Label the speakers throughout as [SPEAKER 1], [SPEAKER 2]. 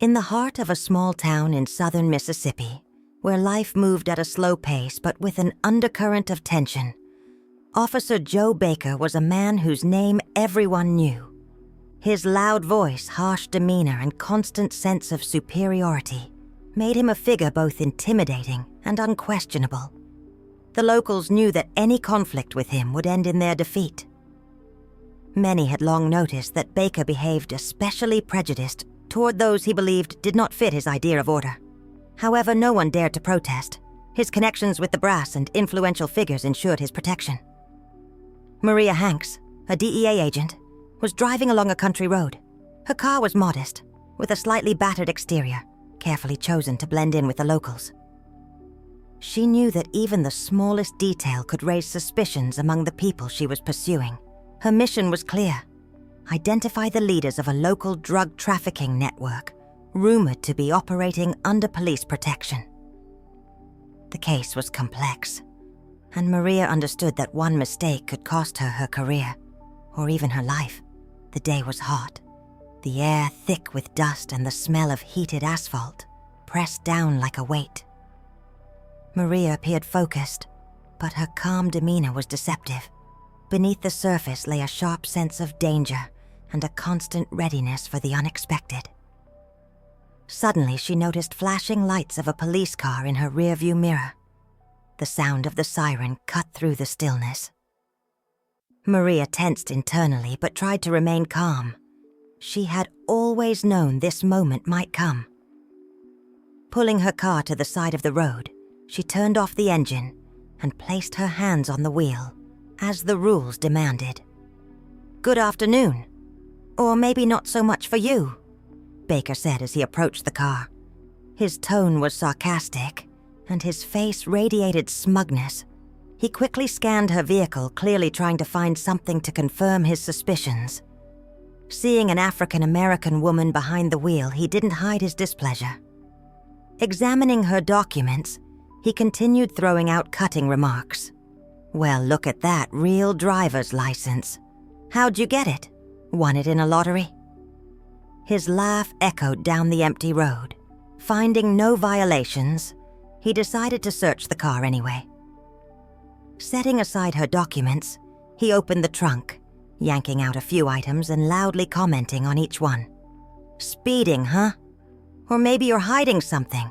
[SPEAKER 1] In the heart of a small town in southern Mississippi, where life moved at a slow pace but with an undercurrent of tension, Officer Joe Baker was a man whose name everyone knew. His loud voice, harsh demeanor, and constant sense of superiority made him a figure both intimidating and unquestionable. The locals knew that any conflict with him would end in their defeat. Many had long noticed that Baker behaved especially prejudiced toward those he believed did not fit his idea of order. However, no one dared to protest. His connections with the brass and influential figures ensured his protection. Maria Hanks, a DEA agent, was driving along a country road. Her car was modest, with a slightly battered exterior, carefully chosen to blend in with the locals. She knew that even the smallest detail could raise suspicions among the people she was pursuing. Her mission was clear: identify the leaders of a local drug trafficking network, rumored to be operating under police protection. The case was complex, and Maria understood that one mistake could cost her her career, or even her life. The day was hot, the air thick with dust and the smell of heated asphalt, pressed down like a weight. Maria appeared focused, but her calm demeanor was deceptive. Beneath the surface lay a sharp sense of danger and a constant readiness for the unexpected. Suddenly, she noticed flashing lights of a police car in her rearview mirror. The sound of the siren cut through the stillness. Maria tensed internally but tried to remain calm. She had always known this moment might come. Pulling her car to the side of the road, she turned off the engine and placed her hands on the wheel, as the rules demanded. "Good afternoon. Or maybe not so much for you," Baker said as he approached the car. His tone was sarcastic, and his face radiated smugness. He quickly scanned her vehicle, clearly trying to find something to confirm his suspicions. Seeing an African-American woman behind the wheel, he didn't hide his displeasure. Examining her documents, he continued throwing out cutting remarks. "Well, look at that real driver's license. How'd you get it? Won it in a lottery?" His laugh echoed down the empty road. Finding no violations, he decided to search the car anyway. Setting aside her documents, he opened the trunk, yanking out a few items and loudly commenting on each one. "Speeding, huh? Or maybe you're hiding something.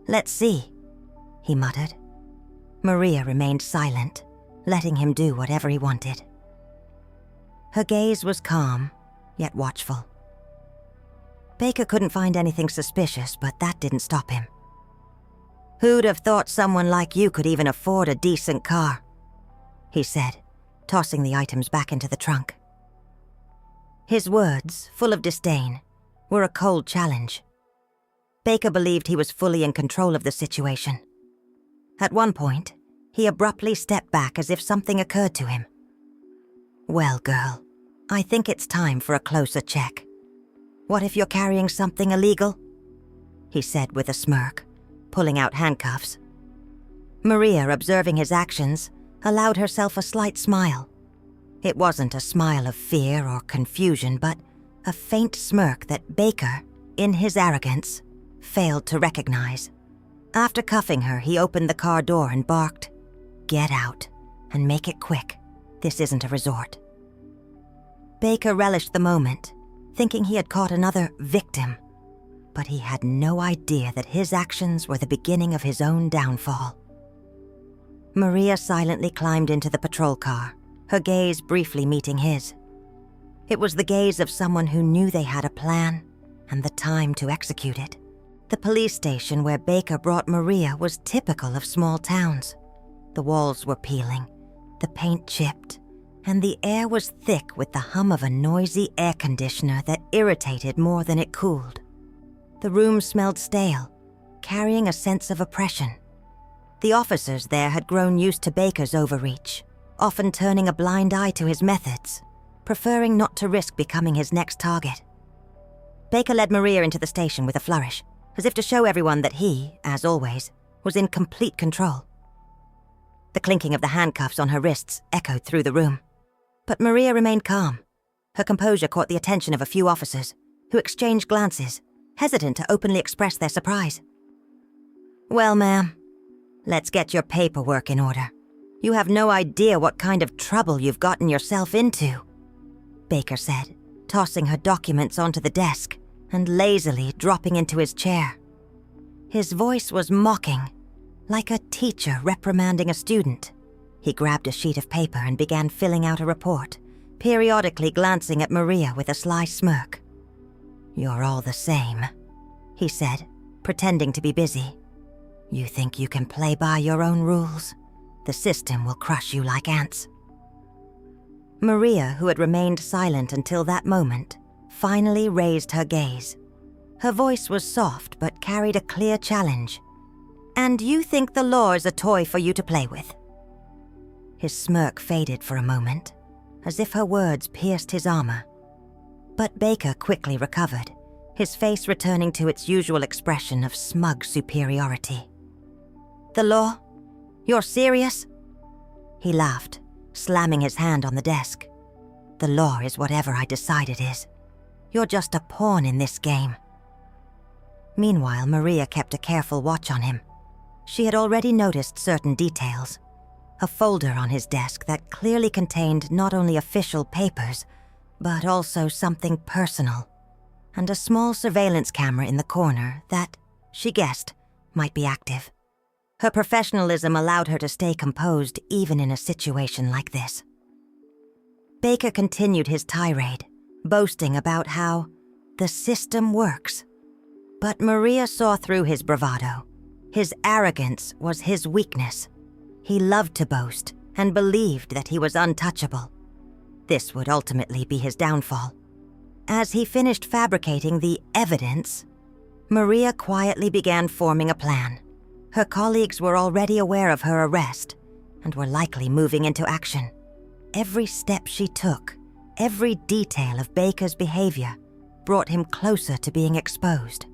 [SPEAKER 1] Let's see," he muttered. Maria remained silent, letting him do whatever he wanted. Her gaze was calm, yet watchful. Baker couldn't find anything suspicious, but that didn't stop him. "Who'd have thought someone like you could even afford a decent car?" he said, tossing the items back into the trunk. His words, full of disdain, were a cold challenge. Baker believed he was fully in control of the situation. At one point, he abruptly stepped back as if something occurred to him. "Well, girl, I think it's time for a closer check. What if you're carrying something illegal?" he said with a smirk, pulling out handcuffs. Maria, observing his actions, allowed herself a slight smile. It wasn't a smile of fear or confusion, but a faint smirk that Baker, in his arrogance, failed to recognize. After cuffing her, he opened the car door and barked, "Get out, and make it quick. This isn't a resort." Baker relished the moment, thinking he had caught another victim, but he had no idea that his actions were the beginning of his own downfall. Maria silently climbed into the patrol car, her gaze briefly meeting his. It was the gaze of someone who knew they had a plan and the time to execute it. The police station where Baker brought Maria was typical of small towns. The walls were peeling, the paint chipped, and the air was thick with the hum of a noisy air conditioner that irritated more than it cooled. The room smelled stale, carrying a sense of oppression. The officers there had grown used to Baker's overreach, often turning a blind eye to his methods, preferring not to risk becoming his next target. Baker led Maria into the station with a flourish, as if to show everyone that he, as always, was in complete control. The clinking of the handcuffs on her wrists echoed through the room. But Maria remained calm. Her composure caught the attention of a few officers, who exchanged glances, hesitant to openly express their surprise. "Well, ma'am, let's get your paperwork in order. You have no idea what kind of trouble you've gotten yourself into," Baker said, tossing her documents onto the desk and lazily dropping into his chair. His voice was mocking, like a teacher reprimanding a student. He grabbed a sheet of paper and began filling out a report, periodically glancing at Maria with a sly smirk. "You're all the same," he said, pretending to be busy. "You think you can play by your own rules? The system will crush you like ants." Maria, who had remained silent until that moment, finally raised her gaze. Her voice was soft but carried a clear challenge. "And you think the law is a toy for you to play with?" His smirk faded for a moment, as if her words pierced his armor. But Baker quickly recovered, his face returning to its usual expression of smug superiority. "The law? You're serious?" He laughed, slamming his hand on the desk. "The law is whatever I decide it is. You're just a pawn in this game." Meanwhile, Maria kept a careful watch on him. She had already noticed certain details. A folder on his desk that clearly contained not only official papers, but also something personal, and a small surveillance camera in the corner that, she guessed, might be active. Her professionalism allowed her to stay composed even in a situation like this. Baker continued his tirade, boasting about how the system works. But Maria saw through his bravado. His arrogance was his weakness. He loved to boast and believed that he was untouchable. This would ultimately be his downfall. As he finished fabricating the evidence, Maria quietly began forming a plan. Her colleagues were already aware of her arrest and were likely moving into action. Every step she took, every detail of Baker's behavior, brought him closer to being exposed.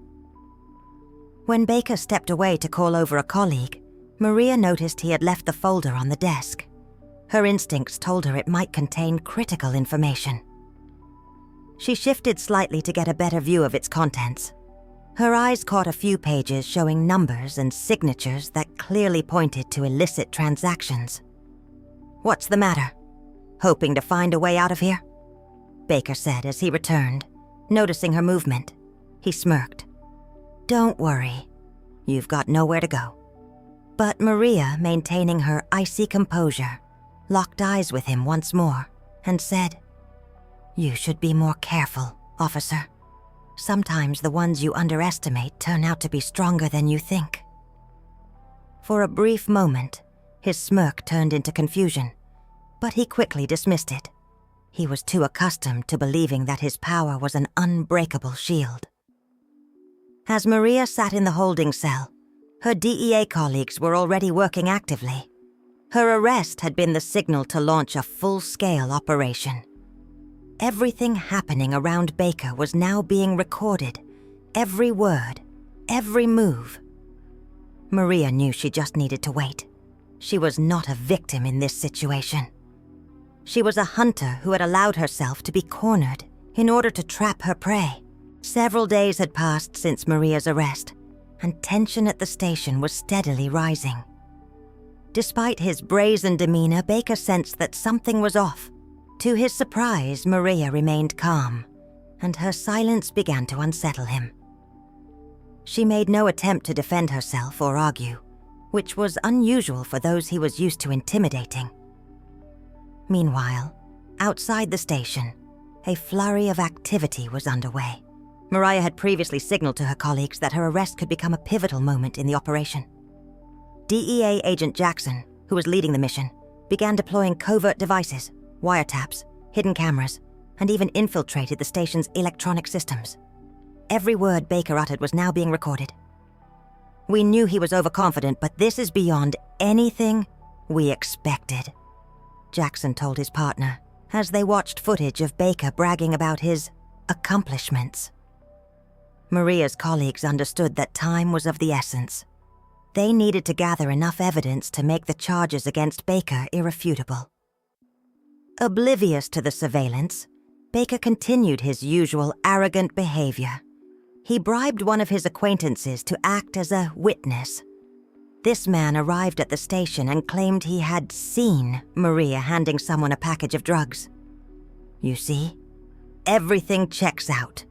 [SPEAKER 1] When Baker stepped away to call over a colleague, Maria noticed he had left the folder on the desk. Her instincts told her it might contain critical information. She shifted slightly to get a better view of its contents. Her eyes caught a few pages showing numbers and signatures that clearly pointed to illicit transactions. "What's the matter? Hoping to find a way out of here?" Baker said as he returned, noticing her movement. He smirked. "Don't worry. You've got nowhere to go." But Maria, maintaining her icy composure, locked eyes with him once more and said, "You should be more careful, officer. Sometimes the ones you underestimate turn out to be stronger than you think." For a brief moment, his smirk turned into confusion, but he quickly dismissed it. He was too accustomed to believing that his power was an unbreakable shield. As Maria sat in the holding cell, her DEA colleagues were already working actively. Her arrest had been the signal to launch a full-scale operation. Everything happening around Baker was now being recorded, every word, every move. Maria knew she just needed to wait. She was not a victim in this situation. She was a hunter who had allowed herself to be cornered in order to trap her prey. Several days had passed since Maria's arrest, and tension at the station was steadily rising. Despite his brazen demeanor, Baker sensed that something was off. To his surprise, Maria remained calm, and her silence began to unsettle him. She made no attempt to defend herself or argue, which was unusual for those he was used to intimidating. Meanwhile, outside the station, a flurry of activity was underway. Maria had previously signaled to her colleagues that her arrest could become a pivotal moment in the operation. DEA agent Jackson, who was leading the mission, began deploying covert devices, wiretaps, hidden cameras, and even infiltrated the station's electronic systems. Every word Baker uttered was now being recorded. "We knew he was overconfident, but this is beyond anything we expected," Jackson told his partner as they watched footage of Baker bragging about his accomplishments. Maria's colleagues understood that time was of the essence. They needed to gather enough evidence to make the charges against Baker irrefutable. Oblivious to the surveillance, Baker continued his usual arrogant behavior. He bribed one of his acquaintances to act as a witness. This man arrived at the station and claimed he had seen Maria handing someone a package of drugs. "You see? Everything checks out,"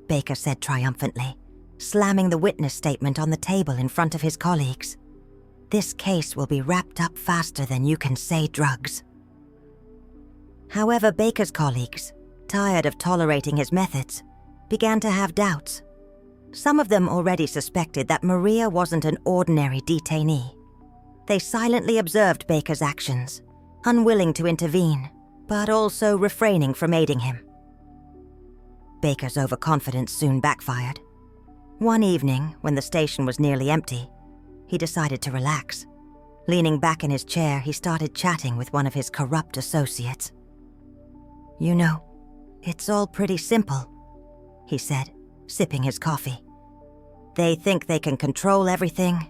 [SPEAKER 1] Baker said triumphantly, slamming the witness statement on the table in front of his colleagues. "This case will be wrapped up faster than you can say drugs." However, Baker's colleagues, tired of tolerating his methods, began to have doubts. Some of them already suspected that Maria wasn't an ordinary detainee. They silently observed Baker's actions, unwilling to intervene, but also refraining from aiding him. Baker's overconfidence soon backfired. One evening, when the station was nearly empty, he decided to relax. Leaning back in his chair, he started chatting with one of his corrupt associates. "You know, it's all pretty simple," he said, sipping his coffee. "They think they can control everything,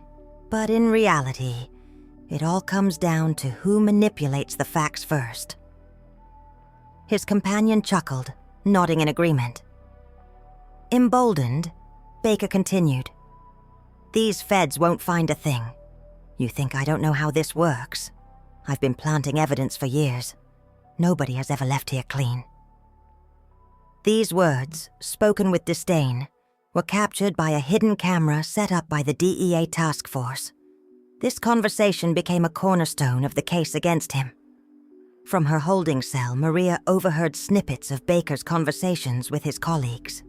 [SPEAKER 1] but in reality, it all comes down to who manipulates the facts first." His companion chuckled, nodding in agreement. Emboldened, Baker continued, "These feds won't find a thing. You think I don't know how this works? I've been planting evidence for years. Nobody has ever left here clean." These words, spoken with disdain, were captured by a hidden camera set up by the DEA task force. This conversation became a cornerstone of the case against him. From her holding cell, Maria overheard snippets of Baker's conversations with his colleagues.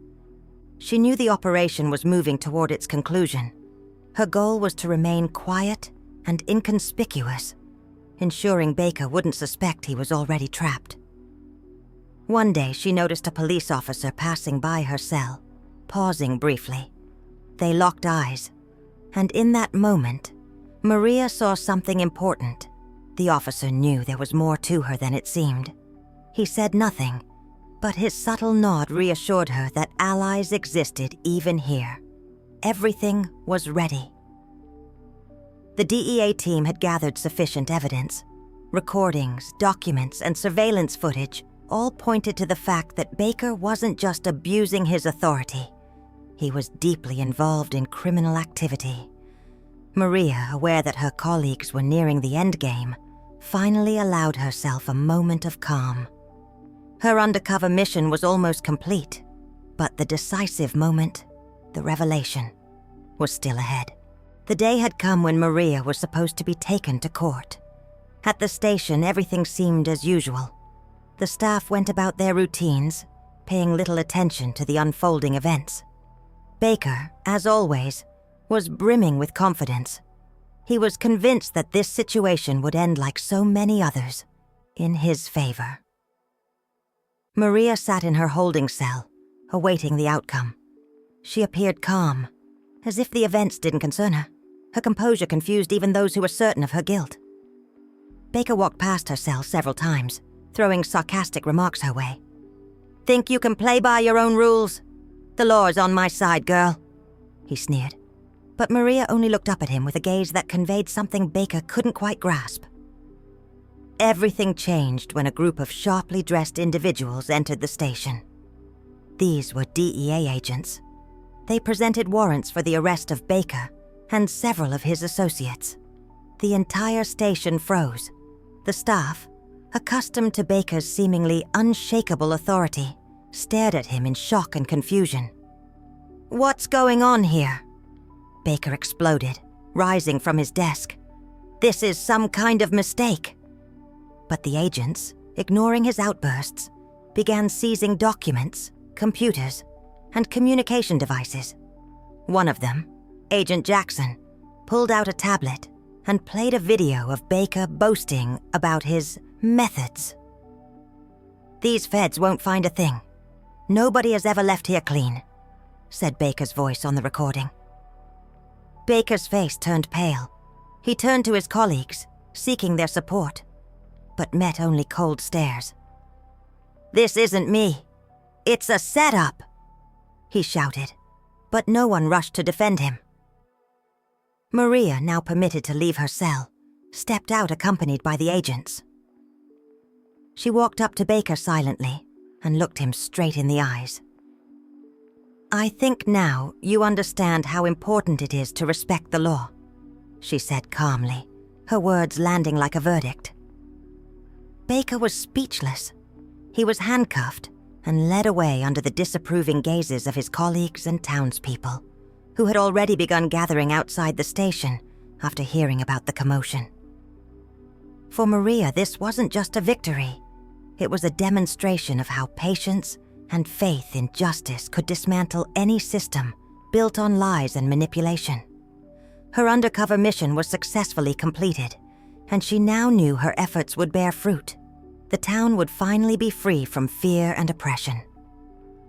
[SPEAKER 1] She knew the operation was moving toward its conclusion. Her goal was to remain quiet and inconspicuous, ensuring Baker wouldn't suspect he was already trapped. One day, she noticed a police officer passing by her cell, pausing briefly. They locked eyes, and in that moment, Maria saw something important. The officer knew there was more to her than it seemed. He said nothing, but his subtle nod reassured her that allies existed even here. Everything was ready. The DEA team had gathered sufficient evidence. Recordings, documents, and surveillance footage all pointed to the fact that Baker wasn't just abusing his authority. He was deeply involved in criminal activity. Maria, aware that her colleagues were nearing the endgame, finally allowed herself a moment of calm. Her undercover mission was almost complete, but the decisive moment, the revelation, was still ahead. The day had come when Maria was supposed to be taken to court. At the station, everything seemed as usual. The staff went about their routines, paying little attention to the unfolding events. Baker, as always, was brimming with confidence. He was convinced that this situation would end like so many others, in his favor. Maria sat in her holding cell, awaiting the outcome. She appeared calm, as if the events didn't concern her. Her composure confused even those who were certain of her guilt. Baker walked past her cell several times, throwing sarcastic remarks her way. "Think you can play by your own rules? The law is on my side, girl," he sneered. But Maria only looked up at him with a gaze that conveyed something Baker couldn't quite grasp. Everything changed when a group of sharply dressed individuals entered the station. These were DEA agents. They presented warrants for the arrest of Baker and several of his associates. The entire station froze. The staff, accustomed to Baker's seemingly unshakable authority, stared at him in shock and confusion. "What's going on here?" Baker exploded, rising from his desk. "This is some kind of mistake." But the agents, ignoring his outbursts, began seizing documents, computers, and communication devices. One of them, Agent Jackson, pulled out a tablet and played a video of Baker boasting about his methods. "These feds won't find a thing. Nobody has ever left here clean," said Baker's voice on the recording. Baker's face turned pale. He turned to his colleagues, seeking their support, but met only cold stares. "This isn't me. It's a setup," he shouted, but no one rushed to defend him. Maria, now permitted to leave her cell, stepped out accompanied by the agents. She walked up to Baker silently and looked him straight in the eyes. "I think now you understand how important it is to respect the law," she said calmly, her words landing like a verdict. Baker was speechless. He was handcuffed and led away under the disapproving gazes of his colleagues and townspeople, who had already begun gathering outside the station after hearing about the commotion. For Maria, this wasn't just a victory. It was a demonstration of how patience and faith in justice could dismantle any system built on lies and manipulation. Her undercover mission was successfully completed, and she now knew her efforts would bear fruit. The town would finally be free from fear and oppression.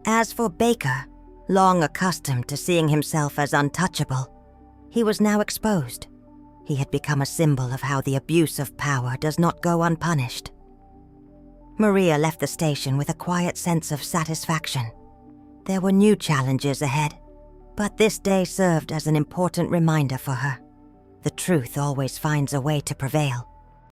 [SPEAKER 1] As for Baker, long accustomed to seeing himself as untouchable, he was now exposed. He had become a symbol of how the abuse of power does not go unpunished. Maria left the station with a quiet sense of satisfaction. There were new challenges ahead, but this day served as an important reminder for her. The truth always finds a way to prevail.